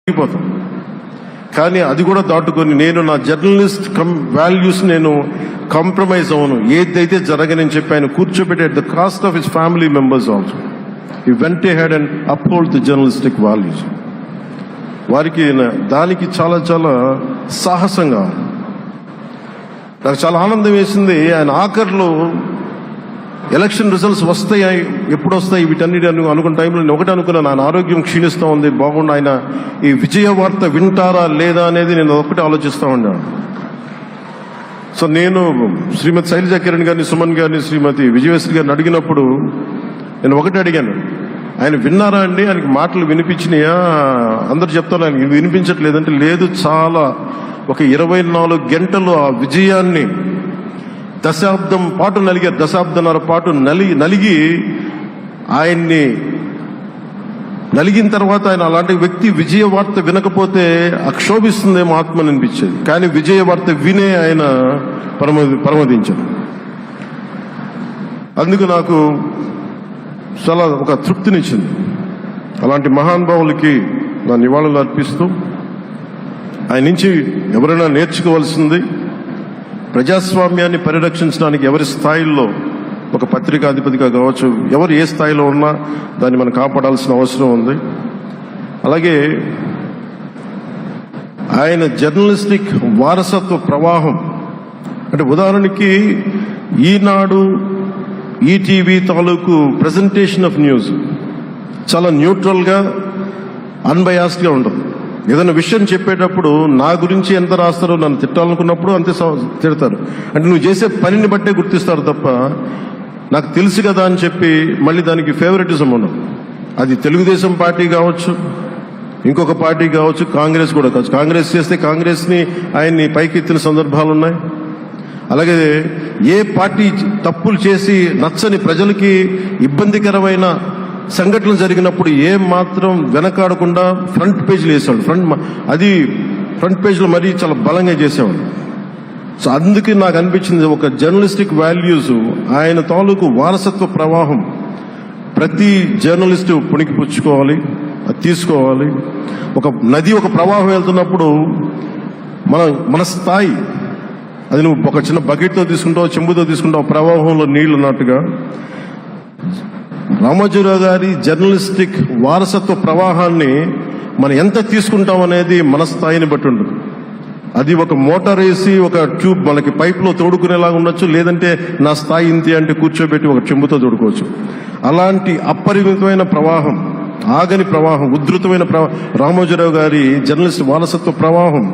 అయిపోతాం. కానీ అది కూడా దాటుకొని నేను నా జర్నలిస్ట్ వాల్యూస్ నేను కాంప్రమైజ్ అవును, ఏదైతే జరగనని చెప్పి ఆయన కూర్చోబెట్టి at the cost of his family members also he went ahead and uphold the journalistic values. వారికి దానికి చాలా చాలా సాహసంగా నాకు చాలా ఆనందం వేసింది. ఆయన ఆఖరిలో ఎలక్షన్ రిజల్ట్స్ వస్తాయి, ఎప్పుడు వస్తాయి వీటన్నిటి అనుకున్న టైంలో నేను ఒకటి అనుకున్నాను, ఆయన ఆరోగ్యం క్షీణిస్తూ ఉంది, బాగుండు, ఆయన ఈ విజయ వార్త వింటారా లేదా అనేది నేను ఒకటి ఆలోచిస్తూ ఉన్నాను. సో నేను శ్రీమతి శైలజా కిరణ్ గారిని, సుమన్ గారిని, శ్రీమతి విజయశ్రీ గారిని అడిగినప్పుడు నేను ఒకటి అడిగాను, ఆయన విన్నారా అండి, ఆయనకి మాటలు వినిపించినాయా? అందరు చెప్తాను ఆయనకి వినిపించట్లేదంటే లేదు, చాలా ఒక 24 గంటలు ఆ విజయాన్ని దశాబ్దం పాటు నలిగారు, దశాబ్దన్నర పాటు నలిగి ఆయన్ని నలిగిన తర్వాత ఆయన అలాంటి వ్యక్తి విజయ వార్త వినకపోతే అక్షోభిస్తుందేమో ఆత్మని అనిపించేది. కానీ విజయ వార్త వినే ఆయన పరమదించారు. అందుకు నాకు చాలా ఒక తృప్తినిచ్చింది. అలాంటి మహానుభావులకి నా నివాళులు అర్పిస్తూ ఆయన నుంచి ఎవరైనా నేర్చుకోవాల్సింది, ప్రజాస్వామ్యాన్ని పరిరక్షించడానికి ఎవరి స్థాయిల్లో, ఒక పత్రికాధిపతిగా కావచ్చు, ఎవరు ఏ స్థాయిలో ఉన్నా దాన్ని మనం కాపాడాల్సిన అవసరం ఉంది. అలాగే ఆయన జర్నలిస్టిక్ వారసత్వ ప్రవాహం అంటే ఉదాహరణకి ఈనాడు, ఈటీవీ తాలూకు ప్రెజెంటేషన్ ఆఫ్ న్యూస్ చాలా న్యూట్రల్గా, అన్బయాస్డ్గా ఉండదు. ఏదైనా విషయం చెప్పేటప్పుడు నా గురించి ఎంత రాస్తారో, నన్ను తిట్టాలనుకున్నప్పుడు అంతే తిడతారు. అంటే నువ్వు చేసే పనిని బట్టే గుర్తిస్తారు తప్ప నాకు తెలుసు కదా అని చెప్పి మళ్ళీ దానికి ఫేవరెటిజం ఉండదు. అది తెలుగుదేశం పార్టీ కావచ్చు, ఇంకొక పార్టీ కావచ్చు, కాంగ్రెస్ కూడా కావచ్చు. కాంగ్రెస్ చేస్తే కాంగ్రెస్ని ఆయన్ని పైకెత్తిన సందర్భాలు ఉన్నాయి. అలాగే ఏ పార్టీ తప్పులు చేసి నచ్చని, ప్రజలకి ఇబ్బందికరమైన సంఘటనలు జరిగినప్పుడు ఏం మాత్రం వెనకాడకుండా ఫ్రంట్ పేజీలు వేసేవాడు. ఫ్రంట్ పేజీలో మరీ చాలా బలంగా చేసేవాడు. సో అందుకే నాకు అనిపించింది, ఒక జర్నలిస్టిక్ వాల్యూస్, ఆయన తాలూకు వారసత్వ ప్రవాహం ప్రతి జర్నలిస్టు పుణికిపుచ్చుకోవాలి, అది తీసుకోవాలి. ఒక నది ఒక ప్రవాహం వెళ్తున్నప్పుడు మన స్థాయి, అది నువ్వు ఒక చిన్న బకెట్తో తీసుకుంటావు, చెంబుతో తీసుకుంటావు, ప్రవాహంలో నీళ్లు ఉన్నట్టుగా రామోజీరావు గారి జర్నలిస్టిక్ వారసత్వ ప్రవాహాన్ని మనం ఎంత తీసుకుంటాం అనేది మన స్థాయిని బట్టి ఉంటుంది. అది ఒక మోటార్ వేసి ఒక ట్యూబ్ మనకి పైప్లో తోడుకునేలాగా ఉండొచ్చు, లేదంటే నా స్థాయి ఇంతే అంటే కూర్చోబెట్టి ఒక చెంబుతో తోడుకోవచ్చు. అలాంటి అపరిమితమైన ప్రవాహం, ఆగని ప్రవాహం, ఉధృతమైన రామోజీరావు గారి జర్నలిస్ట్ వారసత్వ ప్రవాహం